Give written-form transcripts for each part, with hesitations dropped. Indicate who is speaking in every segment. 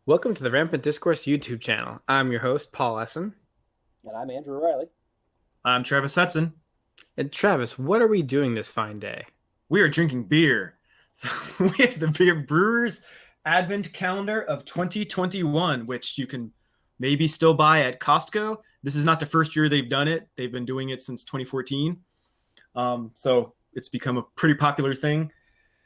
Speaker 1: Welcome to the Rampant Discourse YouTube channel. I'm your host, Paul Essen.
Speaker 2: And I'm Andrew Riley.
Speaker 3: I'm Travis Hudson.
Speaker 1: And Travis, what are we doing this fine day?
Speaker 3: We are drinking beer. So we have the beer Brewers Advent Calendar of 2021, which you can maybe still buy at Costco. This is not the first year they've done it. They've been doing it since 2014. So it's become a pretty popular thing.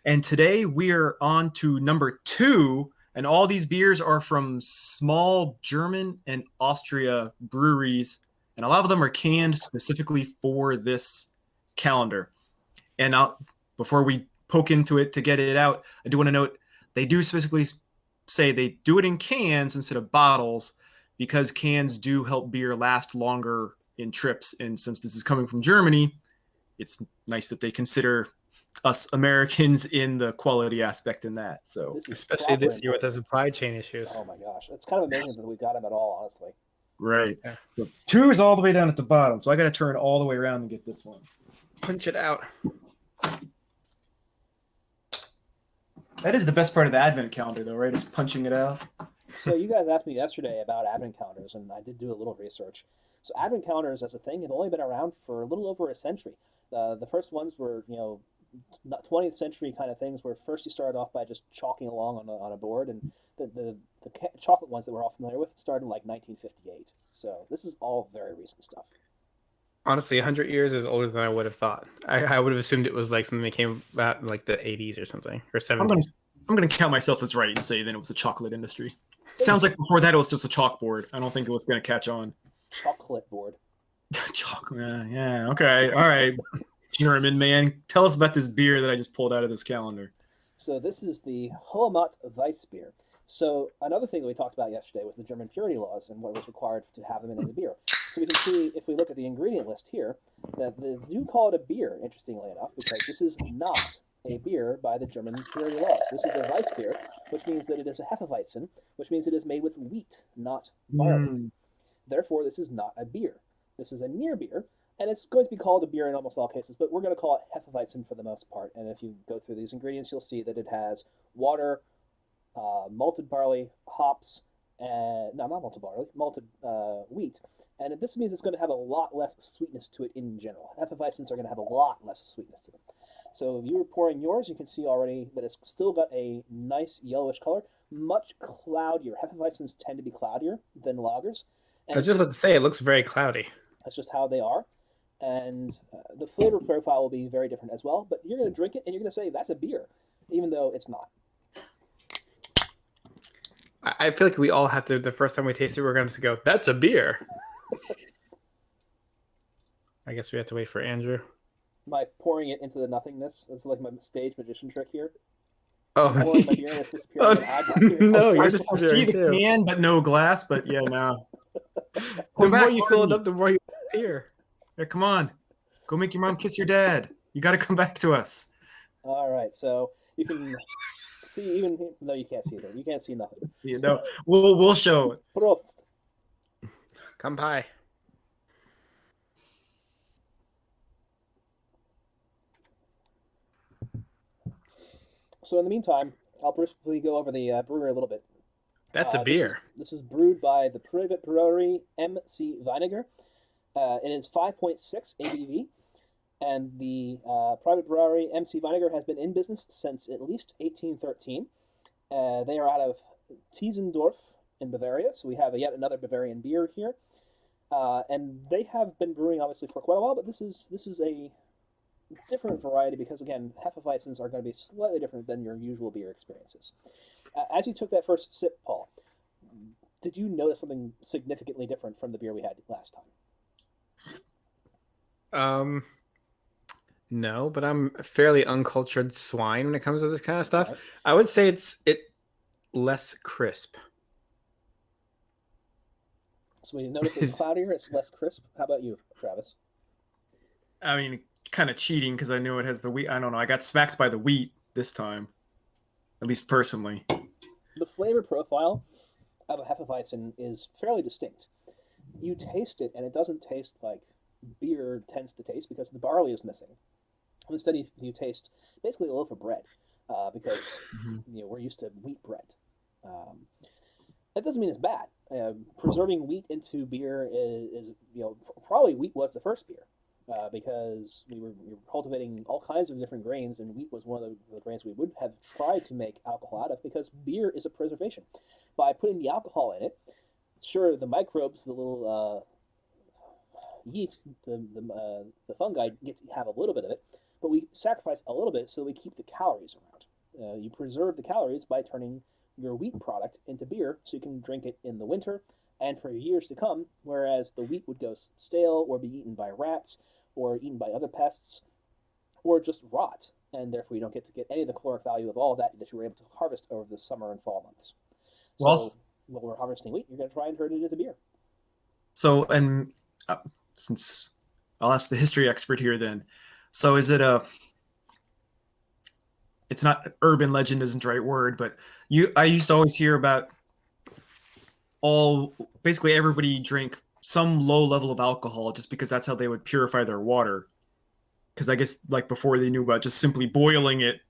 Speaker 3: And today we are on to number 2. And all these beers are from small German and Austria breweries. And a lot of them are canned specifically for this calendar. And before we poke into it to get it out, I do want to note they do specifically say they do it in cans instead of bottles because cans do help beer last longer in trips. And since this is coming from Germany, it's nice that they consider us Americans in the quality aspect in that. So
Speaker 1: especially this year with the supply chain issues.
Speaker 2: Oh my gosh, it's kind of amazing that we got them at all, honestly.
Speaker 3: Right. Yeah. So 2 is all the way down at the bottom, so I got to turn all the way around and get this one.
Speaker 1: Punch it out.
Speaker 3: That is the best part of the Advent calendar, though, right? Is punching it out.
Speaker 2: So you guys asked me yesterday about Advent calendars, and I did do a little research. So Advent calendars, as a thing, have only been around for a little over a century. The first ones were, 20th century kind of things, where first you started off by just chalking along on a board, and the chocolate ones that we're all familiar with started in like 1958. So this is all very recent stuff.
Speaker 1: Honestly, 100 years is older than I would have thought. I would have assumed it was like something that came out in like the 80s or something, or 70s.
Speaker 3: I'm going to count myself as right and say then it was the chocolate industry. Sounds like before that it was just a chalkboard. I don't think it was going to catch on.
Speaker 2: Chocolate board.
Speaker 3: Chocolate, yeah, okay, all right. German man, tell us about this beer that I just pulled out of this calendar.
Speaker 2: So this is the Hoamat Hefeweizen. So another thing that we talked about yesterday was the German purity laws and what was required to have them in the beer. So we can see, if we look at the ingredient list here, that they do call it a beer, interestingly enough, because this is not a beer by the German purity laws. This is a Weiss beer, which means that it is a Hefeweizen, which means it is made with wheat, not barley. Therefore, this is not a beer. This is a near beer, and it's going to be called a beer in almost all cases, but we're going to call it Hefeweizen for the most part. And if you go through these ingredients, you'll see that it has water, malted barley, hops, and no, not malted barley, malted wheat. And this means it's going to have a lot less sweetness to it in general. Hefeweizens are going to have a lot less sweetness to them. So if you were pouring yours, you can see already that it's still got a nice yellowish color, much cloudier. Hefeweizens tend to be cloudier than lagers.
Speaker 1: I was just about to say, it looks very cloudy.
Speaker 2: That's just how they are. And the flavor profile will be very different as well. But you're going to drink it, and you're going to say, that's a beer, even though it's not.
Speaker 1: I feel like we all have to, the first time we taste it, we're going to go, that's a beer. I guess we have to wait for Andrew.
Speaker 2: By pouring it into the nothingness, it's like my stage magician trick here.
Speaker 1: Oh,
Speaker 2: pouring my beer and it's disappearing. And I disappear.
Speaker 1: No,
Speaker 3: I
Speaker 1: you're
Speaker 3: see the can, but no glass. But yeah, no.
Speaker 1: The more you fill it up, the more you appear.
Speaker 3: Yeah, come on, go make your mom kiss your dad. You got to come back to us.
Speaker 2: All right, so you can see even no, you can't see it. You can't see nothing.
Speaker 3: You know, we'll show it.
Speaker 2: Prost.
Speaker 1: Come by.
Speaker 2: So in the meantime, I'll briefly go over the brewery a little bit.
Speaker 1: That's a beer.
Speaker 2: This is brewed by the private brewery MC Weiniger. It is 5.6 ABV, and the private brewery MC Weiniger has been in business since at least 1813. They are out of Tiesendorf in Bavaria, so we have yet another Bavarian beer here. And they have been brewing obviously for quite a while, but this is a different variety because, again, Hefeweizens are going to be slightly different than your usual beer experiences. As you took that first sip, Paul, did you notice something significantly different from the beer we had last
Speaker 1: time? No, but I'm a fairly uncultured swine when it comes to this kind of stuff. Right. I would say it's less crisp.
Speaker 2: So we notice it's cloudier, it's less crisp. How about you, Travis?
Speaker 3: I mean, kind of cheating because I knew it has the wheat. I don't know. I got smacked by the wheat this time, at least personally.
Speaker 2: The flavor profile of a Hefeweizen is fairly distinct. You taste it, and it doesn't taste like beer tends to taste because the barley is missing. Instead, you taste basically a loaf of bread because we're used to wheat bread. That doesn't mean it's bad. Preserving wheat into beer is probably wheat was the first beer, because we were cultivating all kinds of different grains, and wheat was one of the grains we would have tried to make alcohol out of, because beer is a preservation. By putting the alcohol in it, sure, the microbes, the little yeast, the fungi get to have a little bit of it, but we sacrifice a little bit so we keep the calories around. You preserve the calories by turning your wheat product into beer so you can drink it in the winter and for years to come, whereas the wheat would go stale or be eaten by rats or eaten by other pests or just rot, and therefore you don't get to get any of the caloric value of all of that you were able to harvest over the summer and fall months.
Speaker 3: Well,
Speaker 2: So when we're harvesting wheat, you're going to try and turn it into beer.
Speaker 3: so and since I'll ask the history expert here then. So is it a it's not urban legend isn't the right word, but I used to always hear about basically everybody drank some low level of alcohol just because that's how they would purify their water. Because I guess like before they knew about just simply boiling it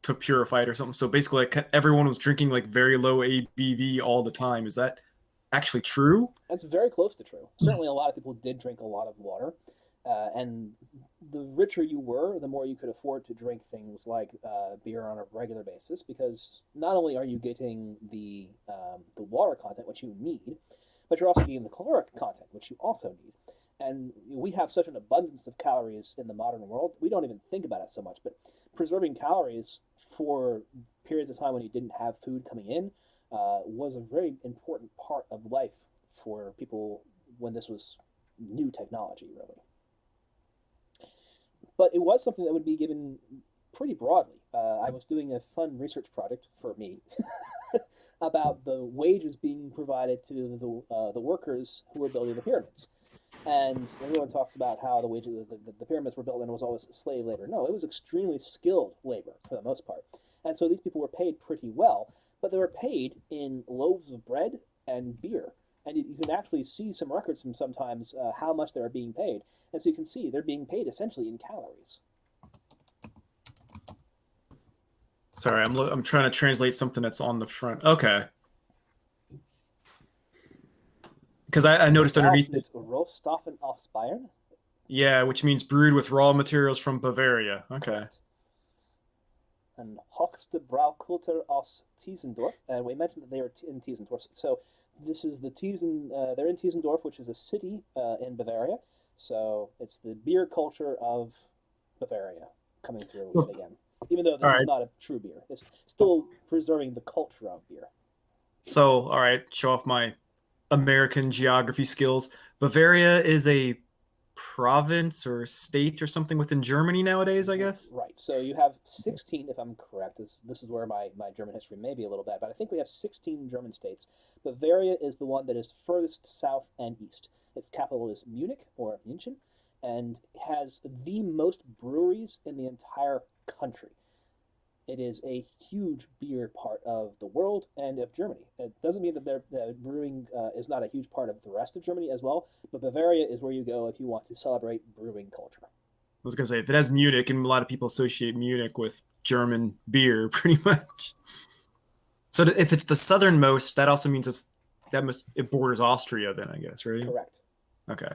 Speaker 3: to purify it or something. So basically like everyone was drinking like very low ABV all the time. Is that actually true?
Speaker 2: That's very close to true. Certainly, a lot of people did drink a lot of water, and the richer you were, the more you could afford to drink things like beer on a regular basis, because not only are you getting the water content, which you need, but you're also getting the caloric content, which you also need. And we have such an abundance of calories in the modern world, we don't even think about it so much. But preserving calories for periods of time when you didn't have food coming in was a very important part of life for people when this was new technology, really. But it was something that would be given pretty broadly. I was doing a fun research project for me about the wages being provided to the workers who were building the pyramids. And everyone talks about how the wages the pyramids were built and it was always slave labor. No, it was extremely skilled labor for the most part. And so these people were paid pretty well, but they were paid in loaves of bread and beer. And you can actually see some records from sometimes how much they were being paid. And so you can see they're being paid essentially in calories.
Speaker 3: Sorry, I'm trying to translate something that's on the front. Okay. Because I noticed underneath it.
Speaker 2: Rohstoffen aus Bayern.
Speaker 3: Yeah, which means brewed with raw materials from Bavaria. Okay.
Speaker 2: Correct. And Hochste Braukultur aus Tiesendorf. And we mentioned that they were in Tiesendorf. So this is the they're in Tiesendorf, which is a city in Bavaria. So it's the beer culture of Bavaria coming through yet again. Even though this is not a true beer, it's still preserving the culture of beer.
Speaker 3: So, all right, show off my American geography skills. Bavaria is a province or state or something within Germany nowadays, I guess?
Speaker 2: Right. So you have 16, if I'm correct. This is where my German history may be a little bad, but I think we have 16 German states. Bavaria is the one that is furthest south and east. Its capital is Munich, or München, and has the most breweries in the entire country. It is a huge beer part of the world and of Germany. It doesn't mean that their brewing is not a huge part of the rest of Germany as well, but Bavaria is where you go if you want to celebrate brewing culture.
Speaker 3: I was going to say, if it has Munich, and a lot of people associate Munich with German beer, pretty much. So if it's the southernmost, that also means it borders Austria then, I guess, right?
Speaker 2: Correct.
Speaker 3: Okay.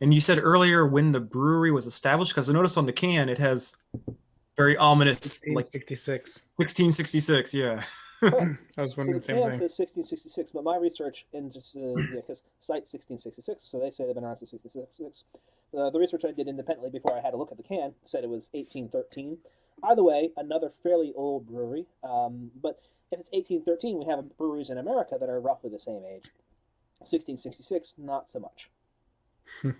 Speaker 3: And you said earlier when the brewery was established, because I noticed on the can it has very ominous
Speaker 1: 1666.
Speaker 3: 1666, yeah.
Speaker 1: I was wondering
Speaker 2: the
Speaker 1: same
Speaker 2: can
Speaker 1: thing.
Speaker 2: says 1666, but my research in just because cite 1666, so they say they've been around since 1666. The research I did independently before I had a look at the can said it was 1813. Either way, another fairly old brewery. But if it's 1813, we have breweries in America that are roughly the same age. 1666, not so much.
Speaker 3: Yeah,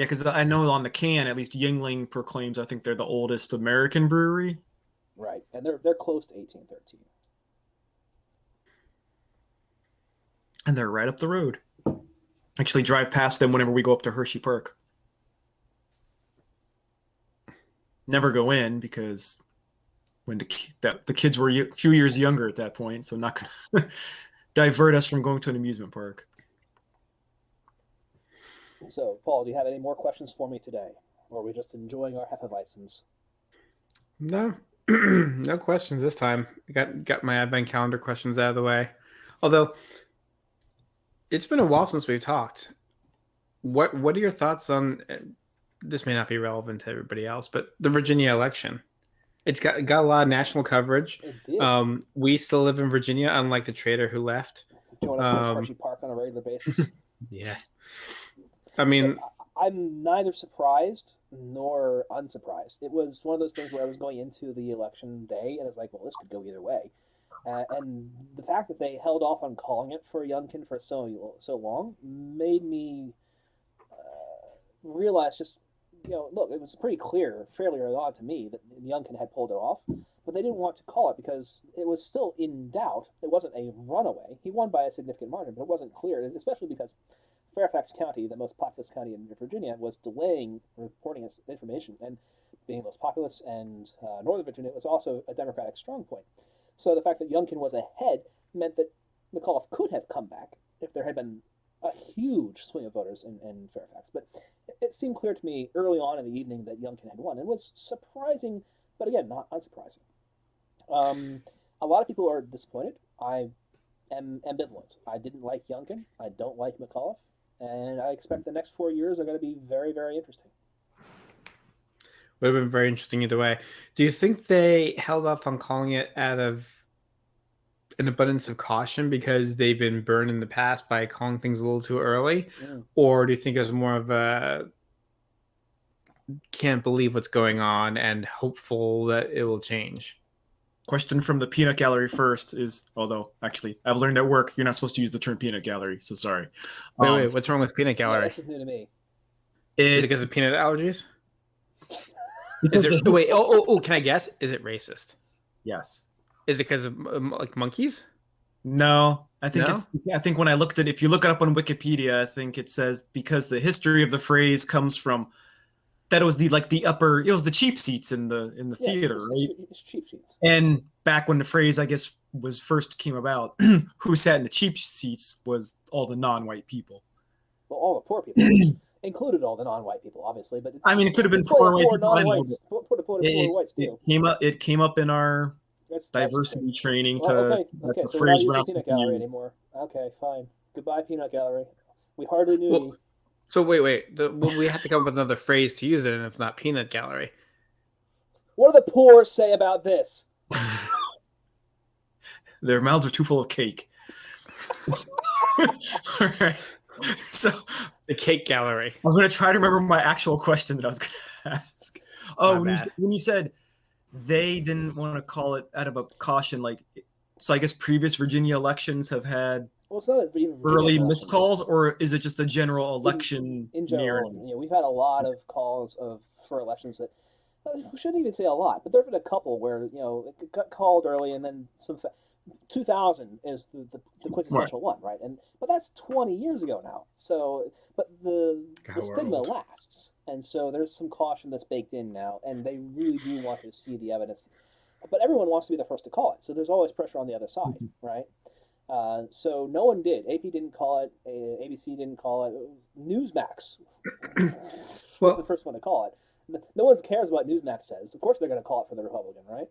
Speaker 3: because I know on the can, at least Yingling proclaims, I think they're the oldest American brewery.
Speaker 2: Right, and they're close to 1813.
Speaker 3: And they're right up the road. Actually drive past them whenever we go up to Hershey Park. Never go in because when the kids were a few years younger at that point, so not going to divert us from going to an amusement park.
Speaker 2: So, Paul, do you have any more questions for me today? Or are we just enjoying our Hefeweizens?
Speaker 1: No, No questions this time. Got my advent calendar questions out of the way. Although it's been a while since we've talked. What are your thoughts on this? May not be relevant to everybody else, but the Virginia election. It's got a lot of national coverage.
Speaker 2: It did.
Speaker 1: We still live in Virginia, unlike the trader who left.
Speaker 2: Do you want to coach Hershey Park on a regular basis?
Speaker 1: Yeah. I mean,
Speaker 2: so, I'm neither surprised nor unsurprised. It was one of those things where I was going into the election day, and it's like, well, this could go either way. And the fact that they held off on calling it for Youngkin for so long made me realize just, look, it was pretty clear fairly early on to me that Youngkin had pulled it off, but they didn't want to call it because it was still in doubt. It wasn't a runaway. He won by a significant margin, but it wasn't clear, especially because Fairfax County, the most populous county in Virginia, was delaying reporting its information, and being most populous, and Northern Virginia was also a Democratic strong point. So the fact that Youngkin was ahead meant that McAuliffe could have come back if there had been a huge swing of voters in Fairfax. But it seemed clear to me early on in the evening that Youngkin had won. It was surprising, but again, not unsurprising. A lot of people are disappointed. I am ambivalent. I didn't like Youngkin. I don't like McAuliffe. And I expect the next 4 years are going to be very, very interesting.
Speaker 1: Would have been very interesting either way. Do you think they held off on calling it out of an abundance of caution because they've been burned in the past by calling things a little too early? Or do you think it was more of a can't believe what's going on and hopeful that it will change?
Speaker 3: Question from the peanut gallery first is, although actually I've learned at work you're not supposed to use the term peanut gallery, so sorry.
Speaker 1: Wait, what's wrong with peanut gallery?
Speaker 2: This is new to me.
Speaker 1: Is it because of peanut allergies? Can I guess? Is it racist?
Speaker 3: Yes.
Speaker 1: Is it because of like monkeys?
Speaker 3: No, I think when I looked at, if you look it up on Wikipedia, I think it says because the history of the phrase comes from that it was it was the cheap seats in the theater, right?
Speaker 2: It's cheap seats.
Speaker 3: And back when the phrase, I guess, was first came about, who sat in the cheap seats was all the non-white people.
Speaker 2: Well, all the poor people, which included all the non-white people, obviously. But
Speaker 3: it could have been poor white people.
Speaker 2: Non-whites. Whites too.
Speaker 3: It came up in our diversity training to
Speaker 2: okay. So we're not using peanut gallery anymore. Okay, fine. Goodbye, peanut gallery. We hardly knew you.
Speaker 1: So wait. We have to come up with another phrase to use it, and if not peanut gallery.
Speaker 2: What do the poor say about this?
Speaker 3: Their mouths are too full of cake. All right. So
Speaker 1: the cake gallery.
Speaker 3: I'm going to try to remember my actual question that I was going to ask. Oh, when you said they didn't want to call it out of a caution, so I guess previous Virginia elections have had early miscalls, or is it just a general election?
Speaker 2: In general, we've had a lot of calls for elections that we shouldn't even say a lot, but there have been a couple where it got called early, and then 2000 is the quintessential one, right? But that's 20 years ago now. So, but the stigma lasts, and so there's some caution that's baked in now, and they really do want to see the evidence. But everyone wants to be the first to call it, so there's always pressure on the other side, right? So no one did. AP didn't call it. ABC didn't call it. Newsmax was the first one to call it. No one cares what Newsmax says. Of course they're going to call it for the Republican, right?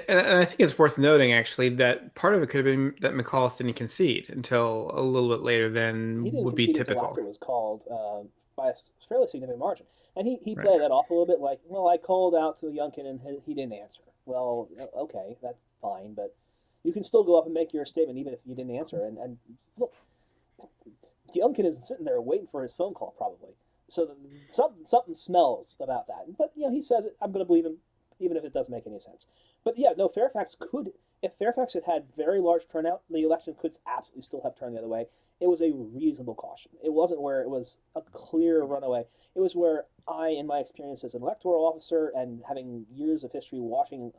Speaker 1: And I think it's worth noting, actually, that part of it could have been that McAuliffe didn't concede until a little bit later than would be typical.
Speaker 2: After it was called by a fairly significant margin. And he played that off a little bit like, well, I called out to Youngkin and he didn't answer. Well, okay, that's fine, but you can still go up and make your statement even if you didn't answer. And look, Youngkin is sitting there waiting for his phone call probably. So something smells about that. But he says it. I'm going to believe him, even if it doesn't make any sense. But Fairfax could. If Fairfax had had very large turnout, the election could absolutely still have turned the other way. It was a reasonable caution. It wasn't where it was a clear runaway. It was where I, in my experience as an electoral officer and having years of history watching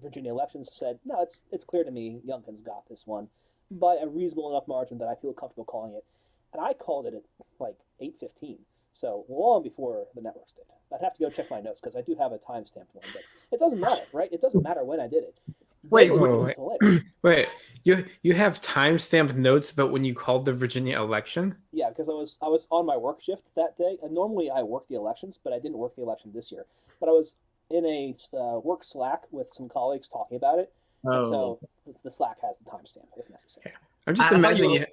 Speaker 2: Virginia elections, said, no, it's clear to me Youngkin's got this one by a reasonable enough margin that I feel comfortable calling it. And I called it at like 8:15, so long before the networks did. I'd have to go check my notes because I do have a timestamped one, but it doesn't matter, right? It doesn't matter when I did it.
Speaker 1: Wait. You have time-stamped notes about when you called the Virginia election?
Speaker 2: Yeah, because I was on my work shift that day, and normally I work the elections, but I didn't work the election this year. But I was in a work Slack with some colleagues talking about it. And so the Slack has the timestamp if necessary.
Speaker 1: I'm just
Speaker 3: I thought you
Speaker 1: imagining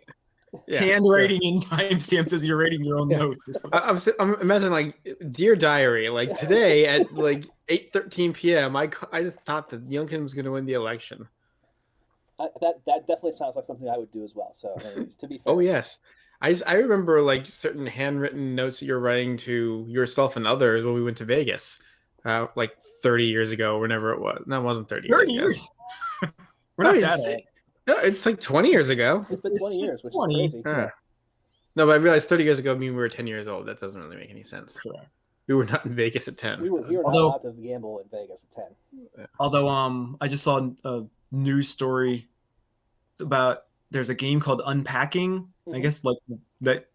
Speaker 3: handwriting in timestamps as you're writing your own notes or something.
Speaker 1: I'm imagining like dear diary, like today at like 8:13 p.m. I just thought that Youngkin was going to win the election.
Speaker 2: That definitely sounds like something I would do as well. So I mean, to be fair.
Speaker 1: Oh yes, I remember like certain handwritten notes that you're writing to yourself and others when we went to Vegas, like 30 years ago, whenever it was. No, it wasn't 30 years
Speaker 3: 30
Speaker 1: ago.
Speaker 3: years. We're not that old.
Speaker 1: No, it's like 20 years ago.
Speaker 2: It's been 20 years, which is crazy.
Speaker 1: No, but I realized 30 years ago, we were 10 years old. That doesn't really make any sense.
Speaker 3: Correct.
Speaker 1: We were not in Vegas at 10.
Speaker 2: We were not allowed to gamble in Vegas at 10.
Speaker 1: Yeah.
Speaker 3: Although I just saw a news story about there's a game called Unpacking. I guess like that.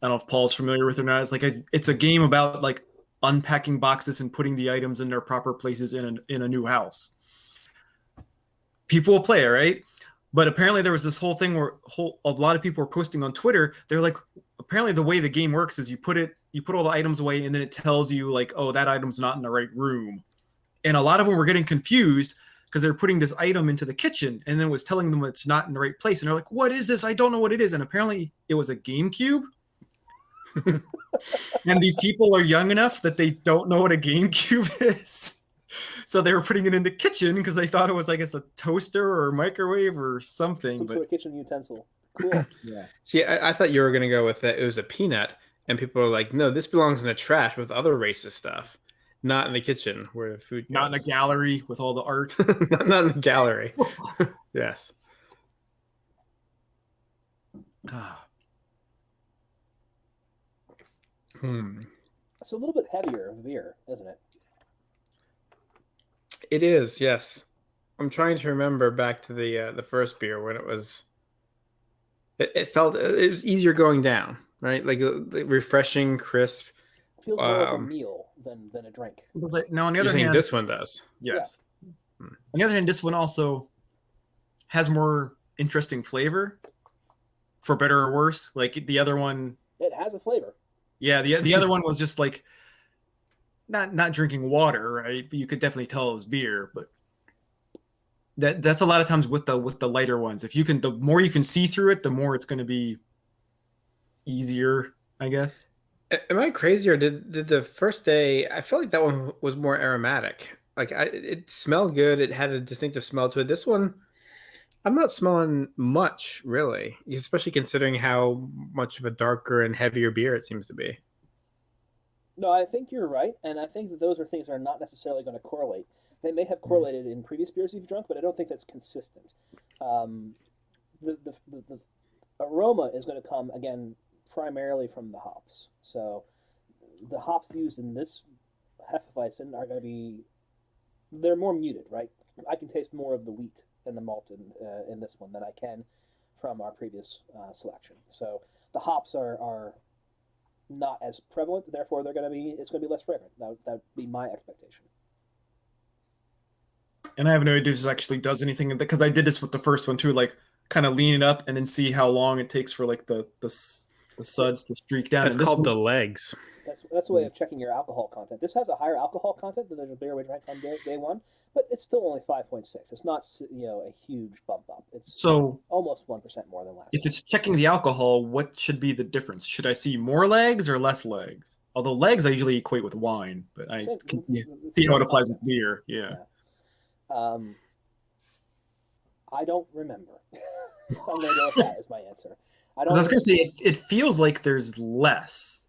Speaker 3: I don't know if Paul's familiar with it or not. It's like it's a game about like unpacking boxes and putting the items in their proper places in a new house. People will play it, right? But apparently there was this whole thing where a lot of people were posting on Twitter. They're like, apparently the way the game works is you put all the items away and then it tells you like, oh, that item's not in the right room. And a lot of them were getting confused because they're putting this item into the kitchen and then was telling them it's not in the right place. And they're like, what is this? I don't know what it is. And apparently it was a GameCube. And these people are young enough that they don't know what a GameCube is. So they were putting it in the kitchen because they thought it was, I guess, a toaster or a microwave or something.
Speaker 2: Some sort of kitchen utensil. Cool.
Speaker 3: Yeah.
Speaker 1: See, I thought you were going to go with that. It was a peanut. And people are like, no, this belongs in the trash with other racist stuff. Not in the kitchen where the food goes.
Speaker 3: Not in a gallery with all the art.
Speaker 1: Not in the gallery. Yes.
Speaker 2: It's a little bit heavier of a beer, isn't it?
Speaker 1: It is, yes. I'm trying to remember back to the first beer when it was. It felt it was easier going down, right? Like refreshing, crisp.
Speaker 2: It feels more like a meal than a drink.
Speaker 3: Now, on the other hand,
Speaker 1: this one does.
Speaker 3: Yes. Yeah. On the other hand, this one also has more interesting flavor, for better or worse. Like the other one,
Speaker 2: it has a flavor.
Speaker 3: Yeah, the other one was just like not drinking water, right? But you could definitely tell it was beer. But that's a lot of times with the lighter ones. If you can, the more you can see through it, the more it's going to be easier, I guess.
Speaker 1: Am I crazy, or did the first day? I felt like that one was more aromatic. Like it smelled good. It had a distinctive smell to it. This one, I'm not smelling much, really, especially considering how much of a darker and heavier beer it seems to be.
Speaker 2: No, I think you're right, and I think that those are things that are not necessarily going to correlate. They may have correlated in previous beers you've drunk, but I don't think that's consistent. The aroma is going to come, again, primarily from the hops. So the hops used in this Hefeweizen are going to be, they're more muted, right? I can taste more of the wheat and the malt in this one than I can from our previous selection. So the hops are not as prevalent, therefore it's going to be less fragrant. That would be my expectation.
Speaker 3: And I have no idea if this actually does anything, because I did this with the first one too, like kind of lean it up and then see how long it takes for like the suds to streak down.
Speaker 1: It's called the legs.
Speaker 2: That's a way of checking your alcohol content. This has a higher alcohol content than the beer we drank on day one, but it's still only 5.6. It's not a huge bump up. It's
Speaker 3: so
Speaker 2: almost 1% more than last.
Speaker 3: If it's checking the alcohol, what should be the difference? Should I see more legs or less legs? Although legs I usually equate with wine, but I can see how it applies with beer. Yeah.
Speaker 2: I don't remember. I'm going to go with that as my answer.
Speaker 3: I was going to say it feels like there's less,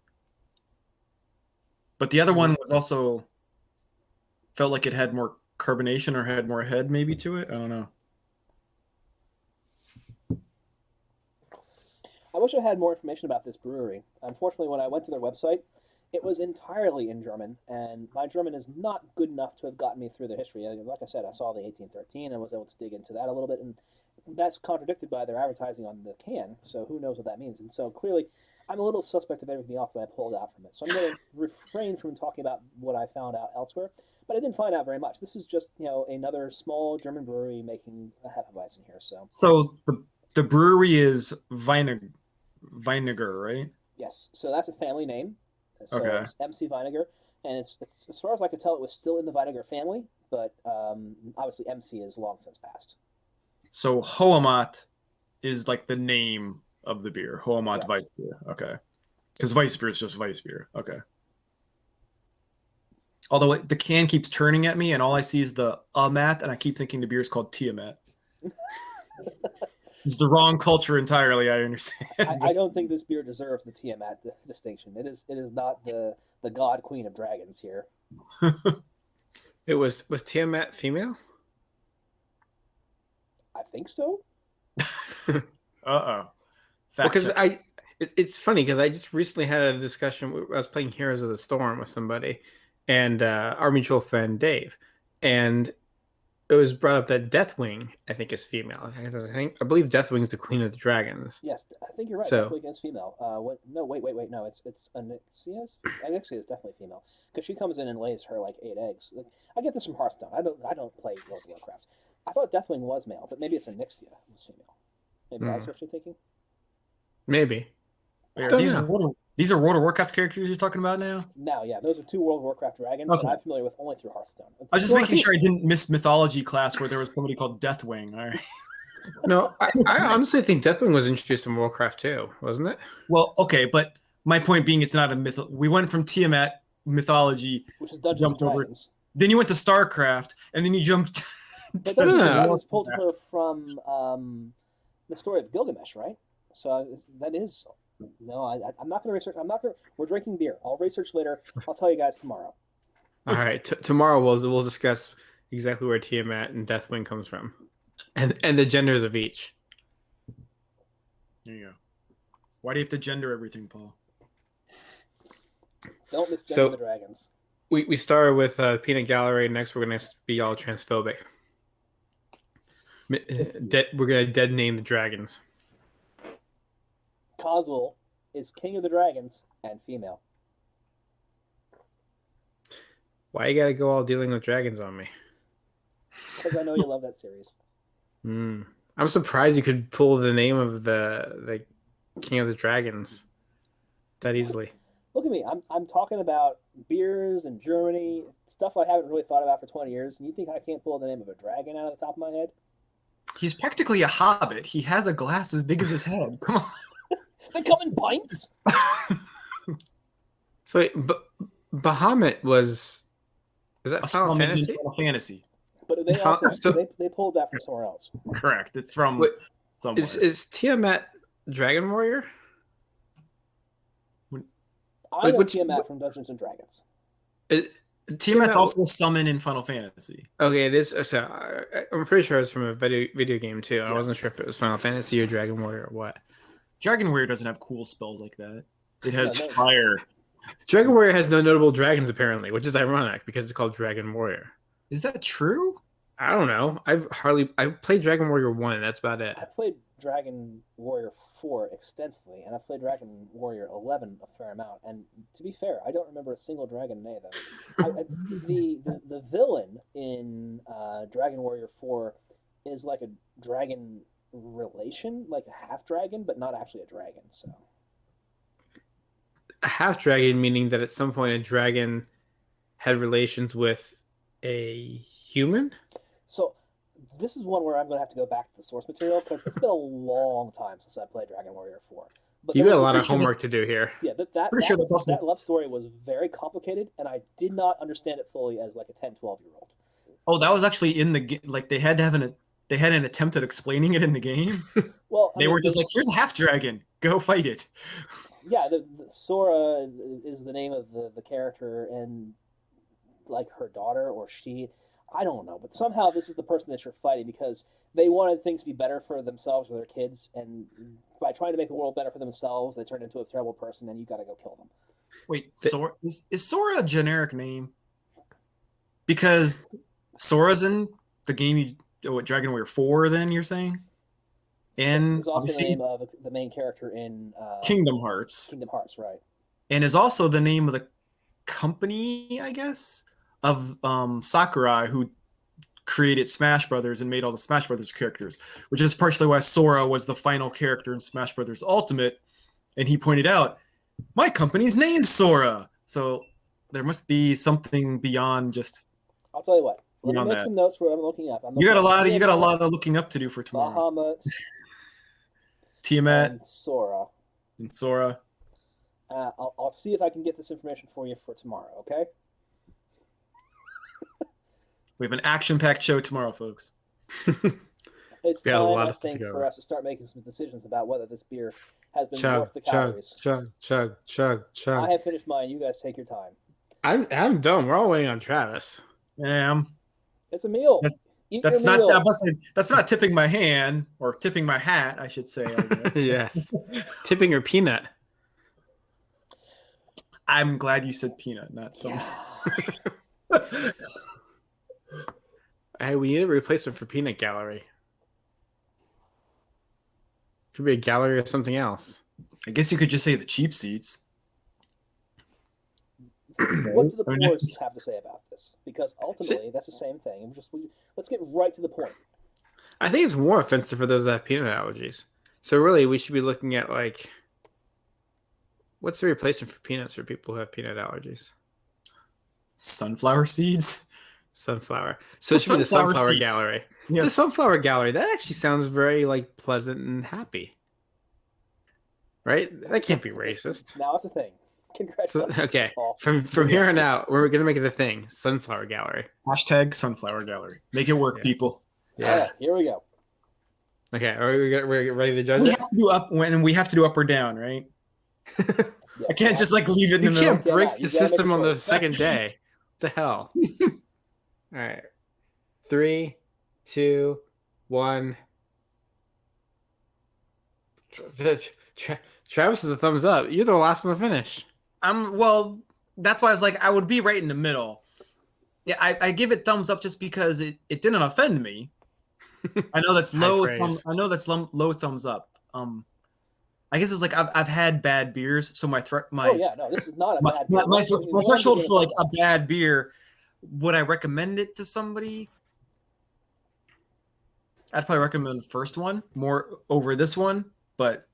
Speaker 3: but the other one was also felt like it had more carbonation or had more head maybe to it. I don't know.
Speaker 2: I wish I had more information about this brewery. Unfortunately, when I went to their website, it was entirely in German, and my German is not good enough to have gotten me through the history. Like I said, I saw the 1813 and was able to dig into that a little bit, and that's contradicted by their advertising on the can, so who knows what that means. And so clearly, I'm a little suspect of everything else that I pulled out from it. So I'm going to refrain from talking about what I found out elsewhere, but I didn't find out very much. This is just, another small German brewery making a Hefeweizen here.
Speaker 3: So the brewery is Weiniger, right?
Speaker 2: Yes. So that's a family name. So
Speaker 3: okay.
Speaker 2: It's MC Weiniger. and it's as far as I could tell, it was still in the Vinegar family, but obviously MC is long since passed.
Speaker 3: So Hoamat is like the name of the beer. Hoamat
Speaker 2: Correct.
Speaker 3: Weissbier. Okay. Because Weissbier is just Weissbier. Okay. Although the can keeps turning at me, and all I see is the mat, and I keep thinking the beer is called Tiamat. It's the wrong culture entirely. I understand.
Speaker 2: I don't think this beer deserves the Tiamat distinction. It is not the god queen of dragons here.
Speaker 1: It was Tiamat female?
Speaker 2: I think so.
Speaker 3: Uh-oh.
Speaker 1: Because it's funny because I just recently had a discussion. I was playing Heroes of the Storm with somebody, and our mutual friend Dave, and it was brought up that Deathwing, I think, is female. I believe Deathwing's the queen of the dragons.
Speaker 2: Yes, I think you're right.
Speaker 1: So-
Speaker 2: Deathwing is female. What? No, wait. No, it's Onyxia. Onyxia is definitely female because she comes in and lays her like 8 eggs. Like, I get this from Hearthstone. I don't play World of Warcraft. I thought Deathwing was male, but maybe it's Onyxia was female. Maybe that's what you're thinking.
Speaker 1: Maybe.
Speaker 3: Wait,
Speaker 1: Don't
Speaker 3: these
Speaker 1: know.
Speaker 3: are World of Warcraft characters you're talking about now?
Speaker 2: Now, yeah, those are 2 World of Warcraft dragons
Speaker 3: Okay.
Speaker 2: that I'm familiar with only through Hearthstone.
Speaker 3: I was just making sure I didn't miss mythology class where there was somebody called Deathwing. All right.
Speaker 1: No, I honestly think Deathwing was introduced in Warcraft too, wasn't it?
Speaker 3: Well, okay, but my point being, it's not a myth. We went from Tiamat mythology,
Speaker 2: which is Dungeons and
Speaker 3: jumped over-
Speaker 2: Dragons.
Speaker 3: then you went to StarCraft, and then you jumped.
Speaker 2: But
Speaker 3: to
Speaker 2: Dungeons and
Speaker 1: Yeah.
Speaker 2: Dragons pulled her from the story of Gilgamesh, right? So that is no. I'm not going to research. I'm not going. We're drinking beer. I'll research later. I'll tell you guys tomorrow.
Speaker 1: All right, tomorrow we'll discuss exactly where Tiamat and Deathwing comes from, and the genders of each.
Speaker 3: There you go. Why do you have to gender everything, Paul?
Speaker 2: Don't misgender
Speaker 1: So-
Speaker 2: the dragons.
Speaker 1: We started with Peanut Gallery. Next, we're gonna be all transphobic. We're gonna dead name the dragons.
Speaker 2: Coswell is king of the dragons and female.
Speaker 1: Why you gotta go all dealing with dragons on me?
Speaker 2: Because I know you love that series.
Speaker 1: I'm surprised you could pull the name of the king of the dragons that easily.
Speaker 2: Look at me. I'm talking about beers and Germany, stuff I haven't really thought about for 20 years, and you think I can't pull the name of a dragon out of the top of my head?
Speaker 3: He's practically a hobbit. He has a glass as big as his head. Come on.
Speaker 2: They come in pints?
Speaker 1: So wait, Bahamut was that
Speaker 3: A
Speaker 1: Final
Speaker 3: summon in
Speaker 1: Fantasy?
Speaker 3: Final Fantasy.
Speaker 2: But they
Speaker 1: Fa-
Speaker 2: also
Speaker 1: so-
Speaker 2: they pulled that from somewhere else.
Speaker 3: Correct. It's from
Speaker 1: Wait,
Speaker 3: somewhere.
Speaker 1: Is Tiamat Dragon Warrior?
Speaker 2: I
Speaker 1: Like,
Speaker 2: know
Speaker 1: which-
Speaker 2: Tiamat from Dungeons and Dragons.
Speaker 3: Tiamat also summon in Final Fantasy.
Speaker 1: Okay, it is. So I'm pretty sure it's from a video game too. I
Speaker 3: Yeah.
Speaker 1: wasn't sure if it was Final Fantasy or Dragon Warrior or what.
Speaker 3: Dragon Warrior doesn't have cool spells like that. It has
Speaker 2: Yeah, no.
Speaker 3: fire.
Speaker 1: Dragon Warrior has no notable dragons apparently, which is ironic because it's called Dragon Warrior.
Speaker 3: Is that true?
Speaker 1: I don't know. I've played Dragon Warrior 1. That's about it.
Speaker 2: I played Dragon Warrior 4 extensively, and I played Dragon Warrior 11 a fair amount. And to be fair, I don't remember a single dragon in any of them. The villain in Dragon Warrior 4 is like a dragon relation, like a half dragon, but not actually a dragon. So
Speaker 1: A half dragon meaning that at some point a dragon had relations with a human.
Speaker 2: So this is one where I'm going to have to go back to the source material because it's been a long time since I played Dragon Warrior 4. But
Speaker 1: You
Speaker 2: there
Speaker 1: got a
Speaker 2: was
Speaker 1: lot
Speaker 2: this-
Speaker 1: of homework to do here.
Speaker 2: Yeah, that
Speaker 3: Pretty sure that's also-
Speaker 2: that love story was very complicated, and I did not understand it fully as like a 10, 12-year-old.
Speaker 3: Oh, that was actually in the game. Like they had to have they had an attempt at explaining it in the game.
Speaker 2: Well,
Speaker 3: They were just like, "Here's a half dragon. Go fight it."
Speaker 2: yeah, the Sora is the name of the character, and like her daughter or she, I don't know, but somehow this is the person that you're fighting because they wanted things to be better for themselves or their kids, and by trying to make the world better for themselves, they turned into a terrible person, and you got to go kill them.
Speaker 3: Wait, Sora is Sora a generic name? Because Sora's in the game. What Dragon Warrior 4? Then you're saying, and
Speaker 2: It's also the
Speaker 3: obviously
Speaker 2: name of the main character in
Speaker 3: Kingdom Hearts,
Speaker 2: Kingdom Hearts, right?
Speaker 3: and is also the name of the company, I guess, of Sakurai, who created Smash Brothers and made all the Smash Brothers characters, which is partially why Sora was the final character in Smash Brothers Ultimate. And he pointed out, my company's named Sora. So there must be something beyond just
Speaker 2: I'll tell you what. Let me
Speaker 3: beyond
Speaker 2: make
Speaker 3: that.
Speaker 2: some notes where I'm looking up.
Speaker 3: You got a lot of looking up to do for tomorrow.
Speaker 2: Hoamat
Speaker 3: Tiamat
Speaker 2: and Sora.
Speaker 3: and Sora.
Speaker 2: I'll see if I can get this information for you for tomorrow. Okay.
Speaker 3: We have an action-packed show tomorrow, folks.
Speaker 2: It's
Speaker 1: Got a
Speaker 2: time,
Speaker 1: lot
Speaker 2: I
Speaker 1: of stuff to
Speaker 2: think,
Speaker 1: go
Speaker 2: for
Speaker 1: over.
Speaker 2: us to start making some decisions about whether this beer has been
Speaker 1: Chug,
Speaker 2: worth the
Speaker 1: chug,
Speaker 2: calories.
Speaker 1: chug, chug, chug,
Speaker 2: I
Speaker 1: chug.
Speaker 2: have finished mine. You guys take your time.
Speaker 1: I'm done. We're all waiting on Travis.
Speaker 2: It's a meal.
Speaker 3: That-
Speaker 2: Eat
Speaker 3: That's
Speaker 2: your
Speaker 3: not
Speaker 2: meal.
Speaker 3: that's not tipping my hand or tipping my hat, I should say. I guess.
Speaker 1: Yes. Tipping your peanut.
Speaker 3: I'm glad you said peanut, not some.
Speaker 1: Hey, we need a replacement for peanut gallery. Could be a gallery of something else.
Speaker 3: I guess you could just say the cheap seats.
Speaker 2: What do the purists have to say about this? Because ultimately, that's the same thing. Let's get right to the point.
Speaker 1: I think it's more offensive for those that have peanut allergies. So really, we should be looking at like, what's the replacement for peanuts for people who have peanut allergies?
Speaker 3: Sunflower seeds.
Speaker 1: Sunflower. So it should be the
Speaker 3: Sunflower
Speaker 1: sunflower
Speaker 3: seeds.
Speaker 1: gallery.
Speaker 3: Yes.
Speaker 1: The sunflower gallery. That actually sounds very like pleasant and happy. Right? That can't be racist.
Speaker 2: Now it's a thing. Congratulations.
Speaker 1: Okay.
Speaker 2: Paul.
Speaker 1: From here on out, we're gonna make it a thing. Sunflower gallery.
Speaker 3: Hashtag sunflower gallery. Make it work,
Speaker 1: Yeah.
Speaker 3: people.
Speaker 2: All right, here we go.
Speaker 1: Okay. We're ready to judge
Speaker 3: We
Speaker 1: it?
Speaker 3: have to do up when we have to do up or down, right?
Speaker 2: Yeah,
Speaker 3: I can't just like leave it in
Speaker 1: You
Speaker 3: the middle.
Speaker 1: can't
Speaker 2: Yeah,
Speaker 1: break
Speaker 2: no, you
Speaker 1: the
Speaker 2: gotta make
Speaker 1: system
Speaker 2: a
Speaker 1: on the
Speaker 2: choice.
Speaker 1: second day. What the hell? All right. 3, 2, 1. Travis is a thumbs up. You're the last one to finish.
Speaker 3: Well, that's why I was like, I would be right in the middle. Yeah, I give it thumbs up just because it didn't offend me. I know that's
Speaker 1: High
Speaker 3: low.
Speaker 1: praise.
Speaker 3: I know that's low thumbs up. I guess it's like I've had bad beers, so my
Speaker 2: Oh yeah, no, this is not a bad beer.
Speaker 3: my threshold for like
Speaker 2: a
Speaker 3: a bad beer. Would I recommend it to somebody? I'd probably recommend the first one more over this one, but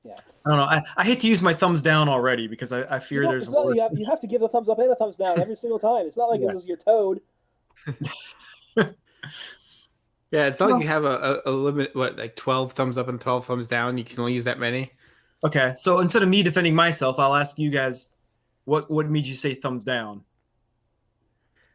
Speaker 2: Yeah.
Speaker 3: I don't know. I hate to use my thumbs down already because I fear there's
Speaker 2: it's not,
Speaker 3: worse.
Speaker 2: you have to give a thumbs up and a thumbs down every single time. It's not like
Speaker 3: Yeah.
Speaker 2: it was your toad.
Speaker 1: Yeah, it's not like you have a limit, like 12 thumbs up and 12 thumbs down. You can only use that many.
Speaker 3: Okay, so instead of me defending myself, I'll ask you guys, what made you say thumbs down?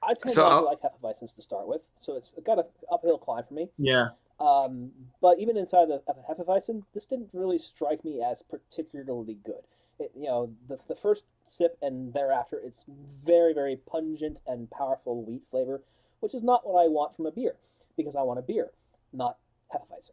Speaker 2: I tend
Speaker 1: So
Speaker 2: to
Speaker 1: I'll-
Speaker 2: like Hefeweizen to start with, so it's got an uphill climb for me.
Speaker 3: Yeah,
Speaker 2: But even inside the Hefeweizen, this didn't really strike me as particularly good. The first sip and thereafter, it's very, very pungent and powerful wheat flavor, which is not what I want from a beer, because I want a beer, not Hefeweizen.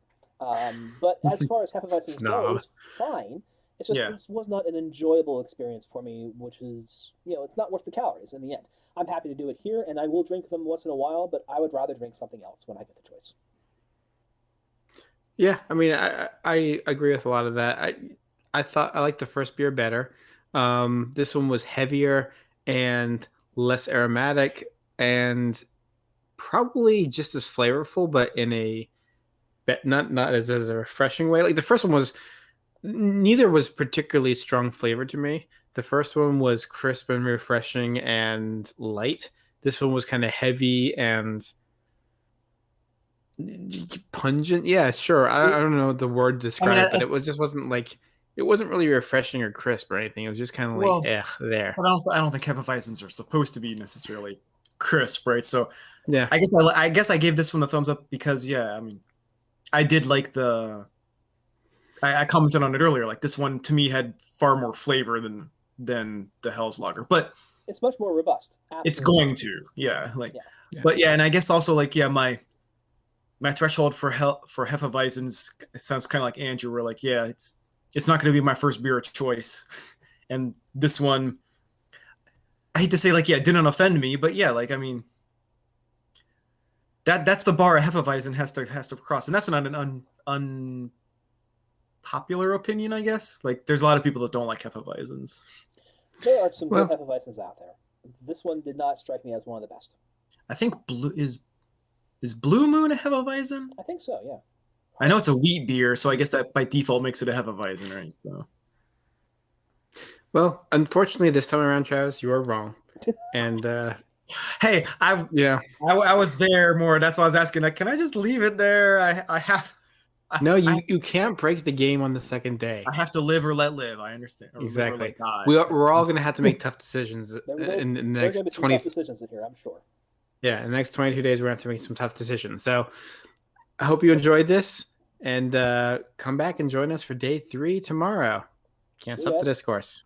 Speaker 2: But as far as Hefeweizens go, it was fine. It's just this was not an enjoyable experience for me, which is, it's not worth the calories in the end. I'm happy to do it here, and I will drink them once in a while, but I would rather drink something else when I get the choice.
Speaker 1: Yeah, I mean, I agree with a lot of that. I thought I liked the first beer better. This one was heavier and less aromatic and probably just as flavorful, but in a not as a refreshing way. Like the first one was, neither was particularly strong flavor to me. The first one was crisp and refreshing and light. This one was kind of heavy and pungent. Yeah, sure. I don't know the word to describe it, but it just wasn't like, it wasn't really refreshing or crisp or anything. It was just kind of like, there.
Speaker 3: But I don't think Hefeweizens are supposed to be necessarily crisp, right? So
Speaker 1: yeah,
Speaker 3: I guess I gave this one a thumbs up because I mean, I did like I commented on it earlier. Like this one to me had far more flavor than the Hell's Lager, but
Speaker 2: it's much more robust. Absolutely.
Speaker 3: It's going to, but and I guess also like my threshold for Hefeweizens sounds kind of like Andrew. Where like it's not going to be my first beer of choice, and this one I hate to say like it didn't offend me, but like I mean that's the bar a Hefeweizen has to cross, and that's not an unpopular opinion, I guess. Like there's a lot of people that don't like Hefeweizens.
Speaker 2: There are some good Hefeweizens out there. This one did not strike me as one of the best.
Speaker 3: I think is Blue Moon a Hefeweizen?
Speaker 2: I think so, yeah.
Speaker 3: I know it's a wheat beer, so I guess that by default makes it a Hefeweizen, right? So.
Speaker 1: Well, unfortunately, this time around, Travis, you are wrong. And
Speaker 3: Hey,
Speaker 1: yeah,
Speaker 3: I was there more. That's why I was asking. Like, can I just leave it there? I have.
Speaker 1: no, you can't break the game on the second day.
Speaker 3: I have to live or let live. I understand. Or live or
Speaker 1: Exactly.
Speaker 3: let die.
Speaker 1: We're all going to have to make tough decisions in the
Speaker 2: There are
Speaker 1: next
Speaker 2: going to be some
Speaker 1: 20.
Speaker 2: tough decisions in here, I'm sure.
Speaker 1: Yeah, in the next 22 days, we're going to have to make some tough decisions. So I hope you enjoyed this, and come back and join us for day 3 tomorrow. Can't
Speaker 2: See you
Speaker 1: stop the
Speaker 2: guys.
Speaker 1: discourse.